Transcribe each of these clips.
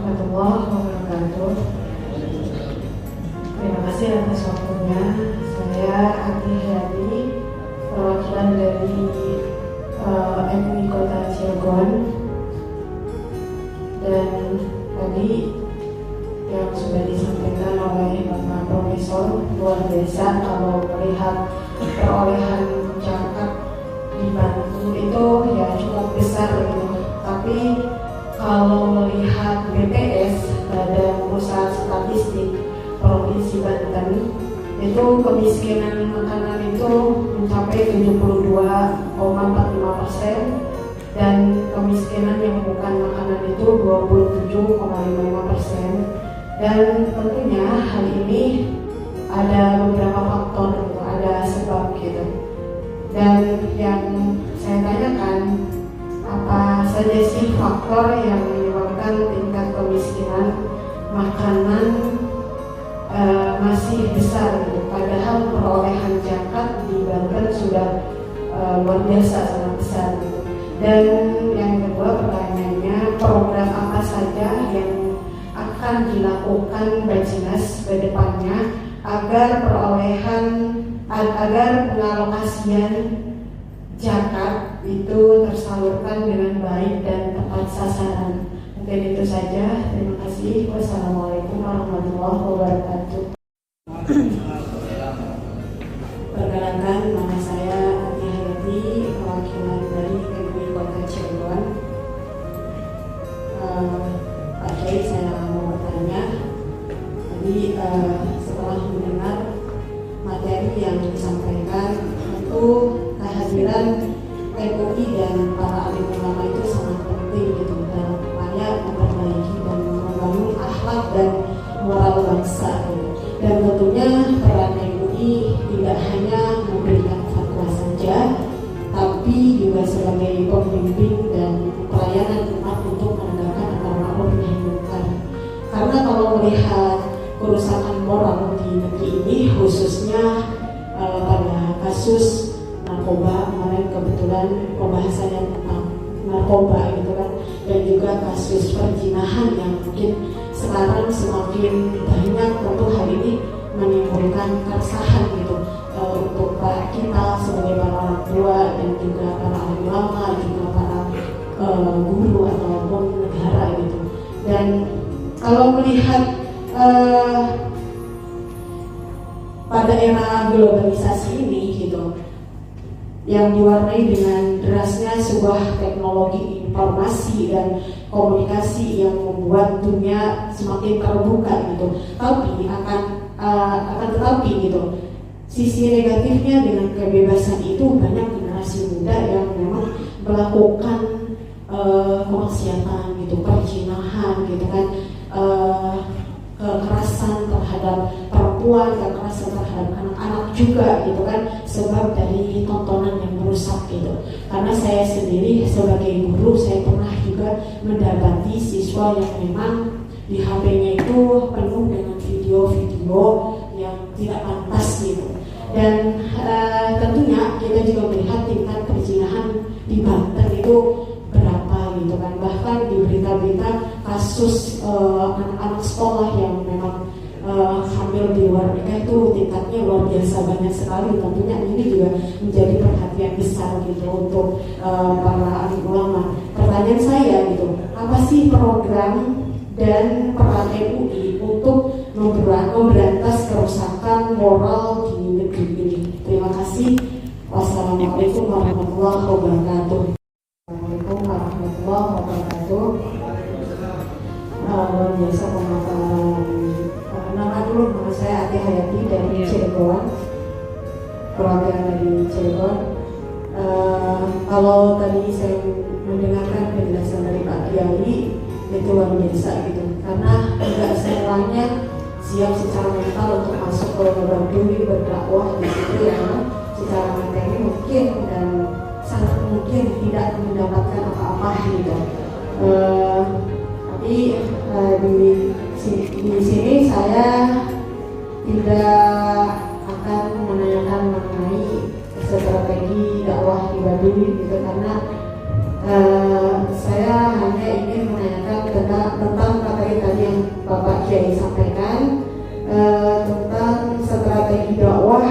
warahmatullahi wabarakatuh. Terima kasih atas waktunya. Saya Ati Hayati, perwakilan dari MUI Kota Cilegon. Dan tadi yang sudah disampaikan oleh Bapak Profesor, luar biasa kalau melihat perolehan catat di Bantul itu ya cukup besar gitu. Tapi kalau melihat BPS, Badan Pusat Statistik Provinsi Banten, itu kemiskinan makanan itu mencapai 72,45%, dan kemiskinan yang bukan makanan itu 27,55%. Dan tentunya hal ini ada beberapa faktor, ada sebab gitu. Dan yang saya tanyakan, apa saja sih faktor yang menyebabkan tingkat kemiskinan makanan masih besar gitu? Padahal perolehan zakat di Banten sudah luar biasa, sangat besar gitu. Dan yang kedua pertanyaannya, program apa saja yang akan dilakukan Bajines ke depannya agar pengalokasian zakat itu tersalurkan dengan baik dan tepat sasaran. Mungkin itu saja. Terima kasih. Wassalamualaikum warahmatullahi wabarakatuh. Perkenalkan, nama saya Ati Hayati, perwakilan dari MUI Kota Cilegon. Pak Kiai, saya mau bertanya. Tadi setelah mendengar materi yang disampaikan, tentu kehadiran MUI dan para alim ulama itu sangat penting gitu dalam upaya memperbaiki dan membangun akhlak dan moral bangsa gitu. Dan tentunya peran MUI tidak hanya memberikan fatwa saja, tapi juga sebagai pembimbing dan pelayanan umat untuk menegakkan amar ma'ruf nahi munkar. Karena kalau melihat kerusakan moral di negeri ini, khususnya pada kasus narkoba, kemarin kebetulan pembahasannya tentang narkoba gitu kan, dan juga kasus perzinahan yang mungkin sekarang semakin banyak, tentu hal ini menimbulkan keresahan gitu untuk para kita sebagai para orang tua dan juga para ulama, juga para guru ataupun negara gitu. Dan kalau melihat pada era globalisasi ini gitu, yang diwarnai dengan derasnya sebuah teknologi informasi dan komunikasi yang membuat dunia semakin terbuka gitu. Tapi akan tetapi gitu, sisi negatifnya dengan kebebasan itu banyak generasi muda yang memang melakukan kemaksiatan gitu, perzinahan gitu kan, kekerasan terhadap perempuan, kekerasan terhadap anak-anak juga gitu kan, sebab dari tontonan yang merusak gitu. Karena saya sendiri sebagai guru, saya pernah juga mendapati siswa yang memang di HP-nya itu penuh dengan video-video yang tidak pantas gitu. Dan tentunya kita juga melihat tingkat perzinahan di Banten itu berapa gitu kan. Bahkan di berita-berita kasus anak-anak sekolah yang memang hamil di luar nikah itu tingkatnya luar biasa banyak sekali. Tentunya ini juga menjadi perhatian besar gitu untuk para alim ulama. Pertanyaan saya gitu, apa sih program dan peran MUI untuk memberantas kerusakan moral di negeri ini? Terima kasih. Wassalamualaikum warahmatullahi wabarakatuh. Assalamualaikum warahmatullahi wabarakatuh. Luar biasa pemaparan. Nama saya Ati Hayati dari Cilegon, perwakilan dari Cilegon. Kalau tadi saya mendengarkan penjelasan dari Pak Kiai, itu luar biasa gitu. Karena tidak semuanya siap secara mental untuk masuk ke Baduy berdakwah di situ ya. Secara materi mungkin dan sangat mungkin tidak mendapatkan apa-apa gitu. Tapi di sini saya tidak akan menanyakan mengenai strategi dakwah di Baduy gitu, karena saya hanya ingin menanyakan tentang kaitan Bapak Kiai sampaikan tentang strategi dakwah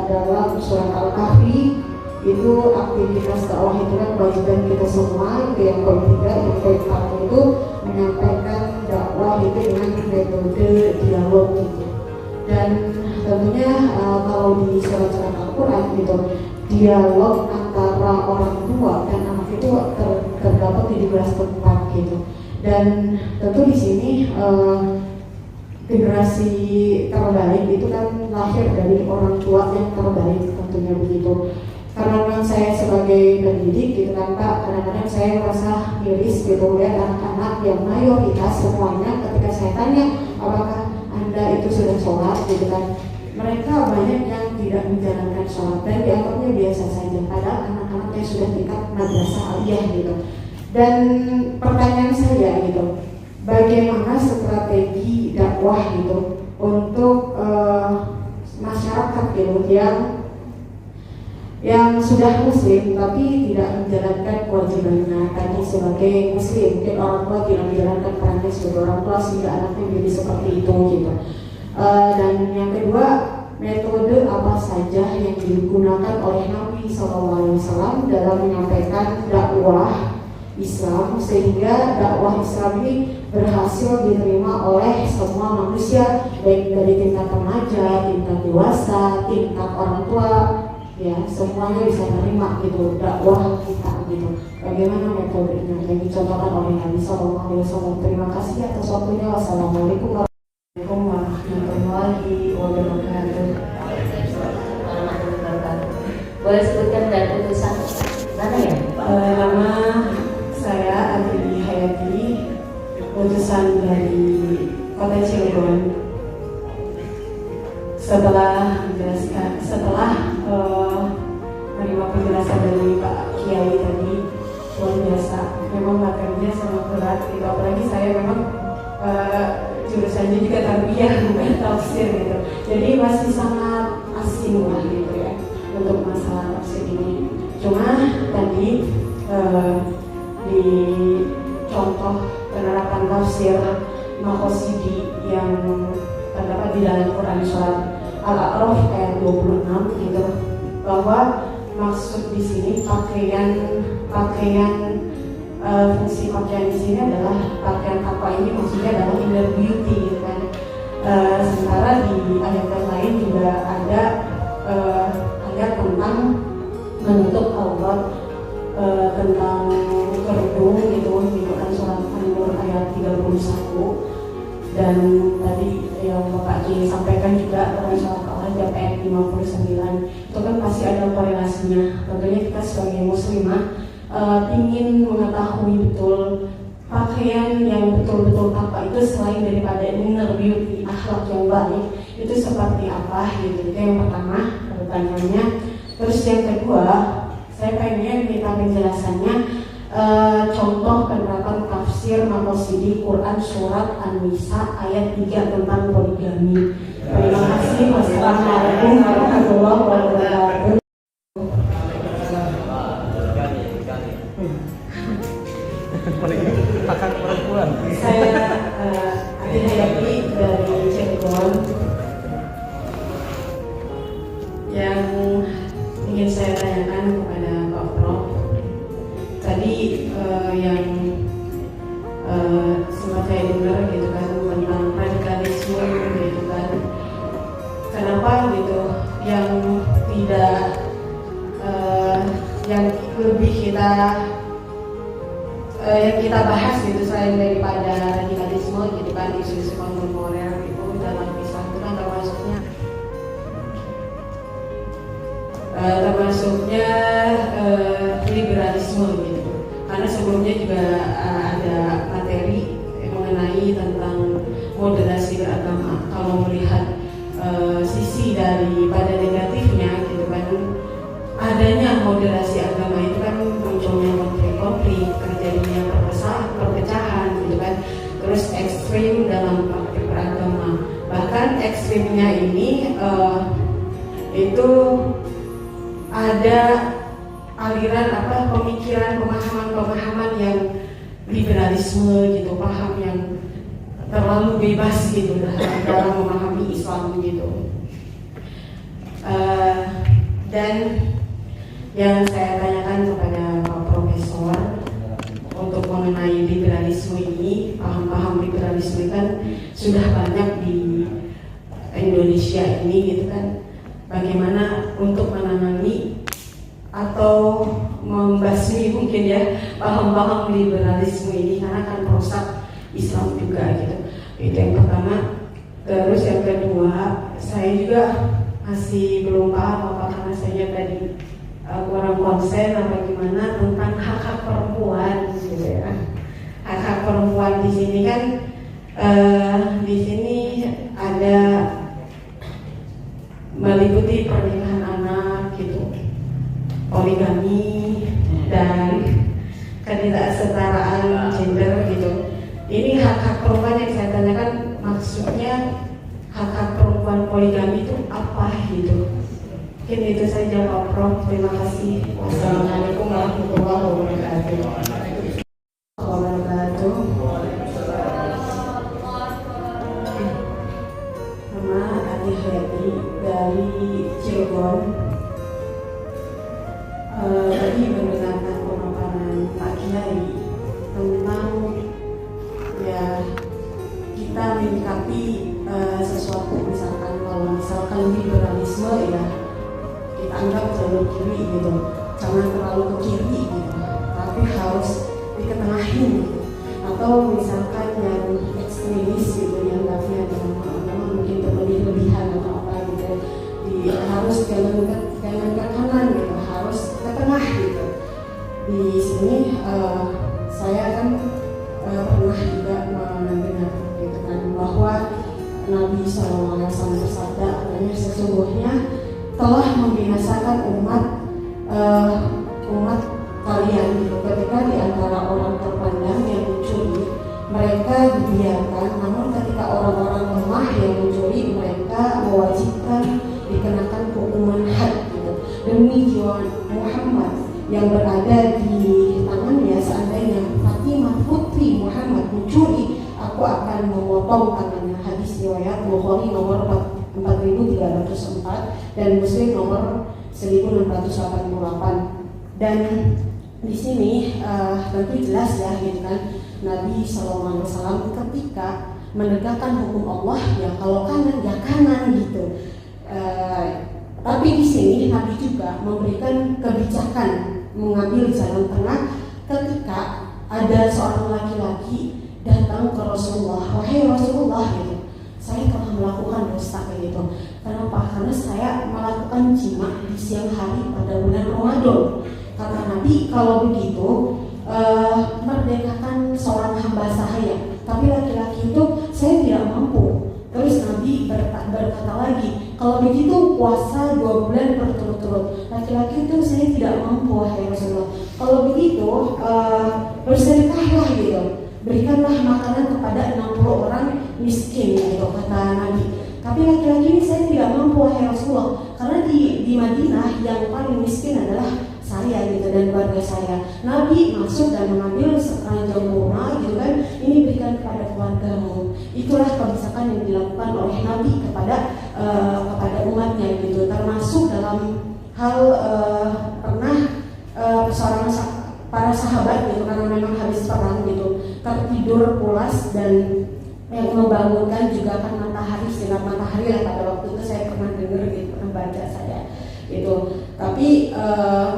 dalam surat Al-Kahfi. Itu aktivitas dakwah itu kan kewajiban kita semua. Itu yang poin 3. Yang poin 4 itu menyampaikan dakwah itu dengan metode dialog gitu. Dan tentunya kalau di surat-surat Al-Quran gitu, dialog antara orang tua dan anak itu terdapat di 17 tempat gitu. Dan tentu di sini generasi terbaik itu kan lahir dari orang tua yang terbaik, tentunya begitu. Karena memang saya sebagai pendidik gitu kan Pak, kadang-kadang saya merasa miris gitu lihat anak-anak yang mayoritas semuanya ketika saya tanya apakah Anda itu sudah sholat gitu kan, mereka banyak yang tidak menjalankan sholat dan dianggapnya biasa saja, padahal anak-anaknya sudah tingkat madrasah aliyah gitu. Dan pertanyaan saya gitu, bagaimana strategi dakwah gitu untuk masyarakat gitu yang sudah muslim tapi tidak menjalankan kewajibannya tadi sebagai muslim. Mungkin orang tua tidak menjalankan perannya sebagai orang tua sehingga anaknya menjadi seperti itu gitu. Dan yang kedua, metode apa saja yang digunakan oleh Nabi SAW dalam menyampaikan dakwah Islam sehingga dakwah Islam ini berhasil diterima oleh semua manusia, baik dari tingkat remaja, tingkat dewasa, tingkat orang tua, ya semuanya bisa menerima gitu dakwah kita gitu. Bagaimana metodenya yang dicontohkan oleh Nabi SAW. Terima kasih atas waktunya. Wassalamualaikum warahmatullahi wabarakatuh. Boleh sebutkan dan utusan mana ya? Nama saya Adri Hayati, utusan dari Kota Cilegon. Setelah menerima penjelasan dari Pak Kiai tadi, luar biasa. Memang materinya sangat berat, gitu. Apalagi saya memang jurusannya juga tarbiyah bukan tafsir gitu. Jadi masih sangat asing lah gitu ya untuk masalah tafsir ini. Cuma tadi di contoh penerapan tafsir Maqasidi yang terdapat di dalam Quran surat Al-A'raf ayat 26 gitu, bahwa maksud di sini fungsi pakaian di sini adalah pakaian apa ini maksudnya adalah inner beauty gitu kan. Sementara di ayat yang lain juga ada ayat tentang menutup aurat, tentang kerudung gitu di Quran surat An-Nur ayat 31. Dan tadi yang Bapak Kiai sampaikan juga Quran surat Al-Hajj ayat 59 itu kan pasti ada korelasinya. Tentunya kita sebagai muslimah ingin mengetahui betul pakaian yang betul-betul apa itu selain daripada inner beauty, akhlak yang baik itu seperti apa gitu. Itu yang pertama pertanyaannya. Terus yang kedua, saya pengen minta penjelasannya contoh penerapan tafsir Maqasidi Quran surat An-Nisa ayat 3 tentang poligami. Terima kasih. Wassalamualaikum warahmatullahi wabarakatuh. Saya Adi Hayati dari Cilegon. Yang ingin saya tanyakan kepada Pak Prof, tadi yang sempat saya dengar gitu kan tentang radikalisme gitu kan, kenapa gitu yang tidak yang lebih yang kita bahas gitu selain daripada radikalisme gitu kan, isu-isu kontemporer itu dalam Islam itu kan termasuknya liberalisme gitu. Karena sebelumnya juga ada materi mengenai tentang moderasi beragama. Kalau melihat sisi daripada negatifnya gitu kan, adanya moderasi agama itu kan munculnya konflik, terjadinya perpecahan gitu kan, terus ekstrim dalam praktik beragama. Bahkan ekstrimnya ini itu ada aliran pemikiran pemahaman yang liberalisme gitu, paham yang terlalu bebas gitu dalam memahami Islam gitu. Dan yang saya tanyakan kepada Pak Profesor untuk mengenai liberalisme ini, paham-paham liberalisme kan sudah banyak di Indonesia ini gitu kan. Bagaimana untuk menangani atau membasmi mungkin ya paham-paham liberalisme ini, karena kan merusak Islam juga gitu. Itu yang pertama. Terus yang kedua, saya juga masih belum paham apa karena saya tadi kurang konsen apa gimana tentang hak-hak perempuan gitu ya. Hak-hak perempuan di sini kan di sini ada meliputi pernikahan anak gitu, poligami dan ketidaksetaraan gender gitu. Ini hak-hak perempuan yang saya tanyakan, maksudnya hak-hak perempuan poligami itu apa gitu. Mungkin itu saja Pak Prof. Terima kasih. Wassalamualaikum warahmatullahi wabarakatuh. Nama Adi Hayati dari Cirebon. Tadi mendengarkan pemaparan Pak Kiai tentang ya kita menyikapi sesuatu, misalkan liberalisme ya kita anggap jalur kiri gitu, jangan terlalu ke kiri gitu, tapi harus diketengahin gitu. Atau misalkan yang ekstremis gitu, yang anggapnya agama mungkin berlebihan atau apa gitu, harus jangan ke kanan gitu, harus ke tengah gitu. Di sini saya kan pernah juga mendengar gitu kan bahwa Nabi SAW bersabda, katanya sesungguhnya telah membinasakan umat kalian gitu, ketika di antara orang terpandang yang mencuri mereka dibiarkan, namun ketika orang-orang lemah yang mencuri mereka mewajibkan dikenakan hukuman had gitu. Demi jiwa Muhammad yang berada di tangannya, seandainya Fatimah putri Muhammad mencuri, aku akan memotong tangannya. Hadis riwayat Bukhari nomor 4304 dan Muslim nomor 1688. Dan di sini tentu jelas ya gitu kan, Nabi SAW ketika menegakkan hukum Allah ya kalau kanan ya kanan gitu. Tapi di sini Nabi juga memberikan kebijakan mengambil jalan tengah ketika ada seorang laki-laki datang ke Rasulullah, wahai Rasulullah gitu, saya telah melakukan dosa kayak gitu. Kenapa? Karena saya melakukan jima di siang hari pada bulan Ramadan. Kata Nabi, kalau begitu merdekakan seorang hamba saya. Tapi laki-laki itu saya tidak mampu. Terus Nabi berkata lagi, kalau begitu puasa 2 bulan berturut-turut. Laki-laki itu saya tidak mampu wahai Rasulullah. Kalau begitu bersedekahlah gitu. Berikanlah makanan kepada 60 orang miskin gitu kata Nabi. Tapi laki-laki ini saya tidak mampu wahai Rasulullah, karena di Madinah yang paling miskin adalah saya gitu dan keluarga saya. Nabi masuk dan mengambil sekeranjang kurma gitu kan, ini berikan kepada keluargamu. Itulah kebijakan yang dilakukan oleh Nabi kepada umatnya gitu. Termasuk dalam hal pernah seorang para sahabat gitu, karena memang habis perang gitu, tertidur pulas dan yang membangunkan juga kan matahari, sinar matahari lah pada waktu itu saya pernah dengar gitu, pernah baca saya gitu. Tapi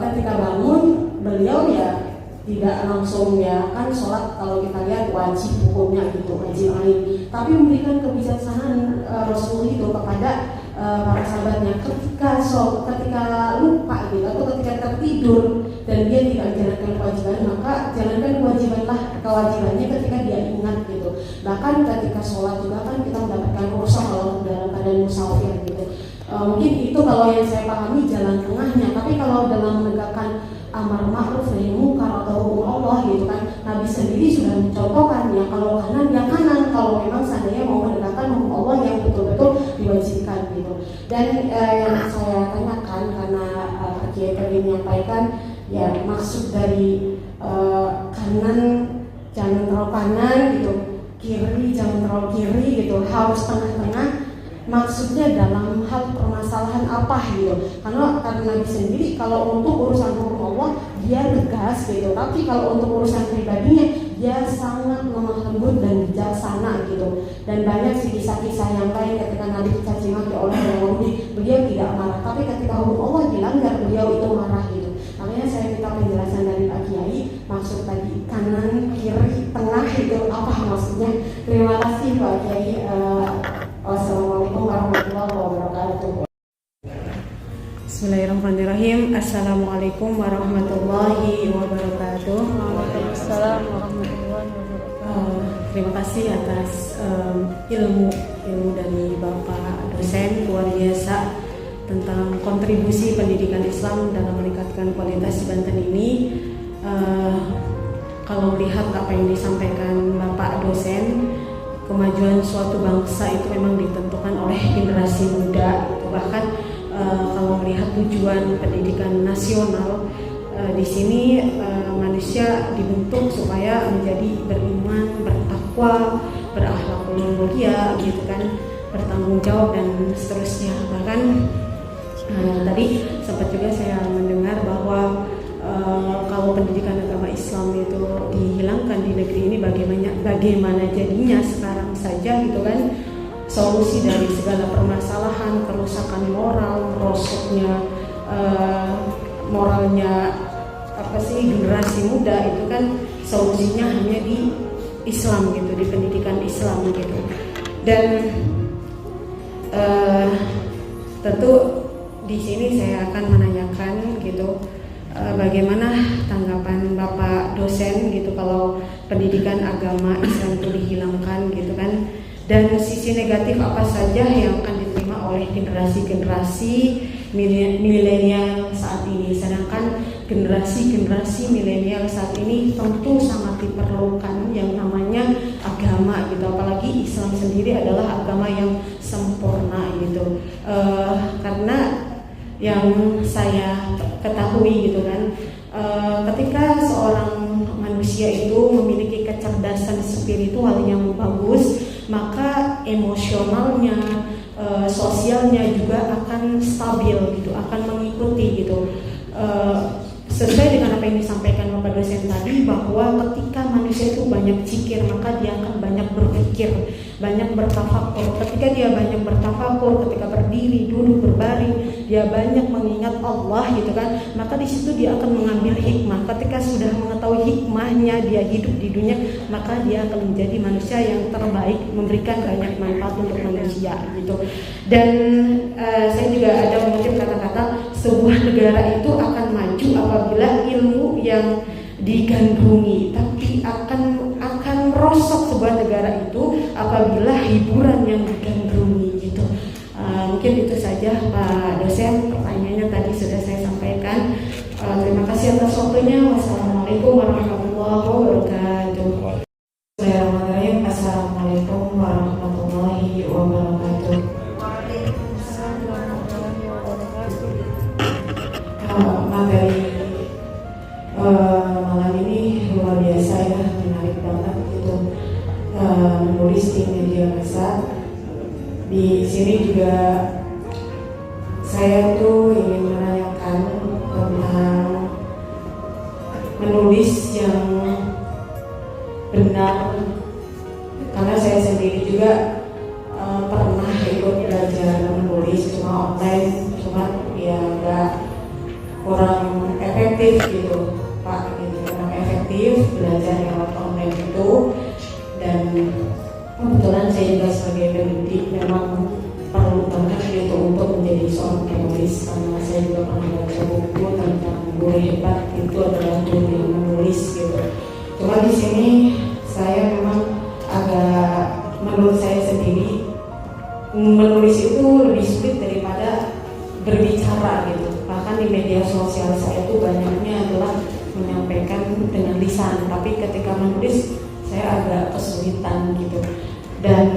ketika bangun beliau ya tidak langsung ya kan sholat, kalau kita lihat wajib hukumnya gitu, wajib ain, tapi memberikan kebijaksanaan Rasul itu kepada para sahabatnya ketika lupa gitu atau ketika tertidur dan dia tidak menjalankan kewajiban, maka jalankan kewajibannya ketika dia ingat gitu. Bahkan ketika sholat juga kan kita mendapatkan rukhsah kalau dalam keadaan musafir gitu. Mungkin itu kalau yang saya pahami jalan tengahnya. Tapi kalau dalam menegakkan amar ma'ruf nahi munkar atau hukum Allah gitu kan, Nabi sendiri sudah mencontohkan ya kalau kanan ya kanan, kalau memang seandainya mau menegakkan hukum Allah yang betul-betul diwajibkan gitu. Dan yang saya tanyakan karena Kiai tadi menyampaikan ya maksud dari kanan jangan terlalu kanan gitu, kiri jangan terlalu kontrol kiri gitu, harus tengah-tengah. Maksudnya dalam hal permasalahan apa gitu? Karena Nabi sendiri kalau untuk urusan hukum Allah dia tegas gitu, tapi kalau untuk urusan pribadinya dia sangat lemah lembut dan bijaksana gitu. Dan banyak sih kisah-kisah yang lain ketika Nabi dicaci maki oleh orang Yahudi, beliau tidak marah, tapi ketika hukum Allah dilanggar beliau itu marah gitu. Makanya saya minta penjelasan dari Pak Kiai, maksud tadi kanan, kiri, tengah itu apa maksudnya? Terima kasih Pak Kiai. Wassalamualaikum warahmatullahi wabarakatuh. Bismillahirrahmanirrahim. Assalamualaikum warahmatullahi wabarakatuh. Waalaikumsalam warahmatullahi wabarakatuh. Terima kasih atas ilmu dari Bapak dosen luar biasa tentang kontribusi pendidikan Islam dalam meningkatkan kualitas di Banten ini. Kalau lihat apa yang disampaikan Bapak dosen, kemajuan suatu bangsa itu memang ditentukan oleh generasi muda. Bahkan kalau melihat tujuan pendidikan nasional, di sini manusia dibentuk supaya menjadi beriman, bertakwa, berakhlakul mulia, gitu kan, bertanggung jawab dan seterusnya. Bahkan tadi sempat juga saya mendengar bahwa kalau pendidikan agama Islam itu dihilangkan di negeri ini, bagaimana jadinya sekarang saja gitu kan, solusi dari segala permasalahan, kerusakan moral, merosotnya moralnya generasi muda itu kan solusinya hanya di Islam gitu, di pendidikan Islam gitu. Dan tentu di sini saya akan menanyakan gitu, bagaimana tanggapan Bapak dosen gitu kalau pendidikan agama Islam itu dihilangkan gitu kan, dan sisi negatif apa saja yang akan diterima oleh generasi-generasi milenial saat ini. Sedangkan generasi milenial saat ini tentu sangat diperlukan yang namanya agama gitu, apalagi Islam sendiri adalah agama yang sempurna gitu. Karena yang saya ketahui gitu kan, ketika seorang manusia itu memiliki kecerdasan spiritual yang bagus, maka emosionalnya, sosialnya juga akan stabil gitu, akan mengikuti gitu. Sesuai dengan apa yang disampaikan Bapak dosen tadi, bahwa ketika manusia itu banyak zikir, maka dia akan banyak berpikir, banyak bertafakur. Ketika dia banyak bertafakur, ketika berdiri, duduk, berbaring, dia banyak mengingat Allah gitu kan, maka di situ dia akan mengambil hikmah. Ketika sudah mengetahui hikmahnya, dia hidup di dunia, maka dia akan menjadi manusia yang terbaik, memberikan banyak manfaat untuk manusia gitu. Dan saya juga ada mengutip kata-kata, sebuah negara itu akan maju apabila ilmu yang digandrungi, tapi akan merosot sebuah negara itu apabila hiburan yang digandrungi gitu. Mungkin itu saja Pak dosen, pertanyaannya tadi sudah saya sampaikan. Terima kasih atas waktunya. Wassalamualaikum warahmatullahi wabarakatuh. Bismillahirrahmanirrahim. Assalamualaikum warahmatullahi wabarakatuh. Materi malam ini luar biasa ya, menarik banget gitu. Menulis di media massa. Di sini juga saya tuh ingin menanyakan tentang menulis yang benar, karena saya sendiri juga pernah ikut belajar menulis, cuma online, cuma ya nggak, kurang efektif gitu Pak, gitu, kurang efektif belajar lewat online itu. Dan kebetulan saya juga sebagai peneliti memang perlu banget gitu untuk menjadi seorang penulis, karena saya juga pernah baca buku tentang guru hebat itu adalah guru yang menulis gitu. Cuma di sini saya memang agak, menurut saya sendiri, menulis itu lebih sulit daripada berbicara gitu. Bahkan di media sosial saya itu banyaknya adalah menyampaikan dengan lisan, tapi ketika menulis saya agak kesulitan gitu. Dan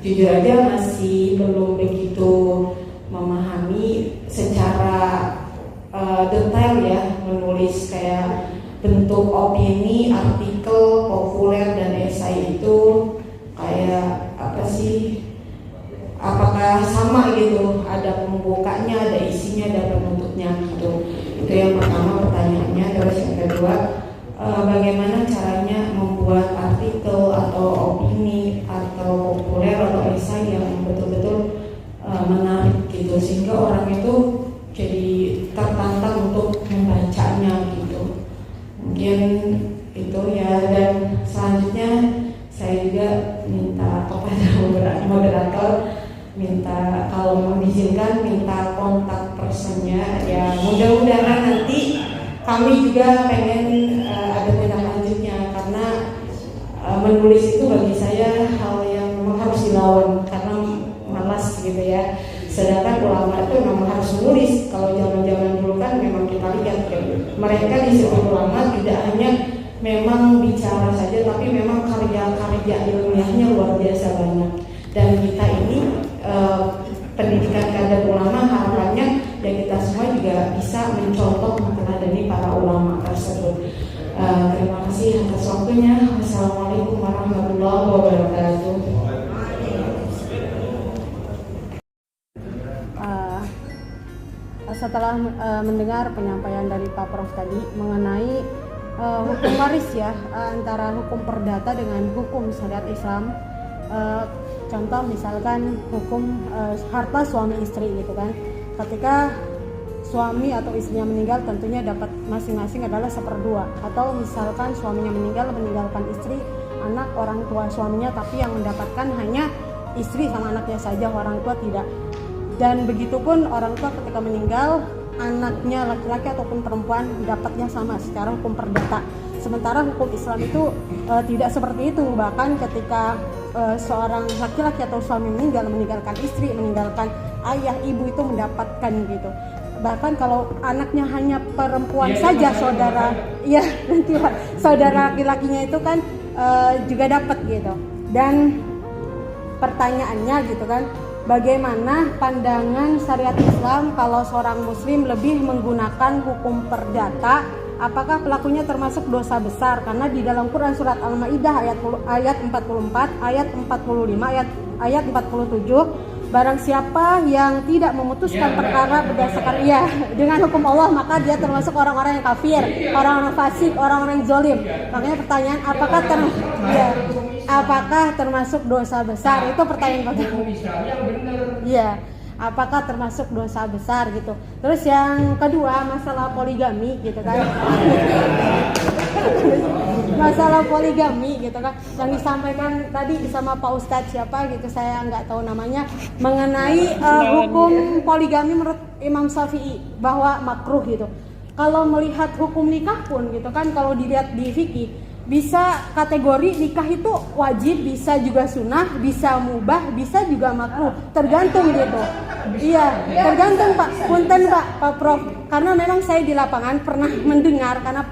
jujur aja masih belum begitu memahami secara detail ya menulis kayak bentuk opini, artikel, populer dan esai itu juga minta kepada moderator, minta kalau mengizinkan minta kontak personnya. Ya mudah-mudahan nanti kami juga pengen ada tindak lanjutnya, karena menulis itu bagi saya hal yang memang harus dilawan karena malas gitu ya. Sedangkan ulama itu memang harus menulis. Kalau zaman-zaman dulu kan memang kita lihat mereka disebut ulama tidak hanya memang bicara saja, tapi memang karya-karya ilmiahnya luar biasa banyak. Dan kita ini pendidikan kader ulama, harapannya ya kita semua juga bisa mencontoh meneladani para ulama tersebut. Terima kasih atas waktunya. Wassalamualaikum warahmatullahi wabarakatuh. Setelah mendengar penyampaian dari Pak Prof tadi mengenai hukum waris ya, antara hukum perdata dengan hukum syariat Islam. Contoh misalkan hukum harta suami istri gitu kan. Ketika suami atau istrinya meninggal tentunya dapat masing-masing adalah 1/2. Atau misalkan suaminya meninggalkan istri, anak, orang tua suaminya, tapi yang mendapatkan hanya istri sama anaknya saja, orang tua tidak. Dan begitupun orang tua ketika meninggal, anaknya laki-laki ataupun perempuan dapatnya sama secara hukum perdata. Sementara hukum Islam itu tidak seperti itu. Bahkan ketika seorang laki-laki atau suami meninggalkan istri, meninggalkan ayah, ibu, itu mendapatkan gitu. Bahkan kalau anaknya hanya perempuan saja, saudara laki-lakinya itu kan juga dapat gitu. Dan pertanyaannya gitu kan, bagaimana pandangan syariat Islam kalau seorang muslim lebih menggunakan hukum perdata? Apakah pelakunya termasuk dosa besar? Karena di dalam Quran surat Al-Maidah ayat 44, ayat 45, ayat 47, barang siapa yang tidak memutuskan perkara berdasarkan dengan hukum Allah, maka dia termasuk orang-orang yang kafir, orang-orang fasik, orang-orang yang zalim. Makanya pertanyaan, apakah termasuk dosa besar? Itu pertanyaan pertama. Iya, apakah termasuk dosa besar gitu. Terus yang kedua, masalah poligami gitu kan. Masalah poligami gitu kan, yang disampaikan tadi sama Pak Ustadz siapa gitu, saya nggak tahu namanya, mengenai hukum poligami menurut Imam Syafi'i bahwa makruh gitu. Kalau melihat hukum nikah pun gitu kan, kalau dilihat di fikih, bisa kategori nikah itu wajib, bisa juga sunnah, bisa mubah, bisa juga makruh, tergantung gitu. Iya, tergantung Pak. Punten Pak Prof. Karena memang saya di lapangan pernah mendengar, karena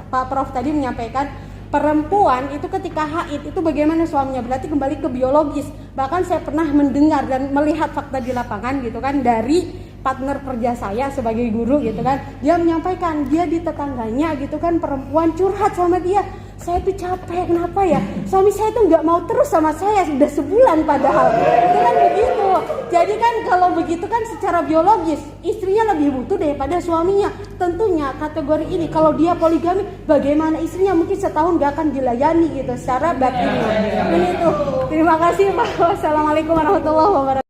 Pak Prof tadi menyampaikan perempuan itu ketika haid itu bagaimana suaminya, berarti kembali ke biologis. Bahkan saya pernah mendengar dan melihat fakta di lapangan gitu kan, dari partner kerja saya sebagai guru gitu kan, dia menyampaikan dia di tetangganya gitu kan, perempuan curhat sama dia, saya tuh capek, kenapa ya suami saya tuh nggak mau terus sama saya, sudah sebulan padahal, itu kan begitu. Jadi kan kalau begitu kan secara biologis istrinya lebih butuh daripada suaminya. Tentunya kategori ini kalau dia poligami, bagaimana istrinya mungkin setahun nggak akan dilayani gitu secara batinnya. Ini tuh. Terima kasih Pak. Wassalamualaikum warahmatullahi wabarakatuh.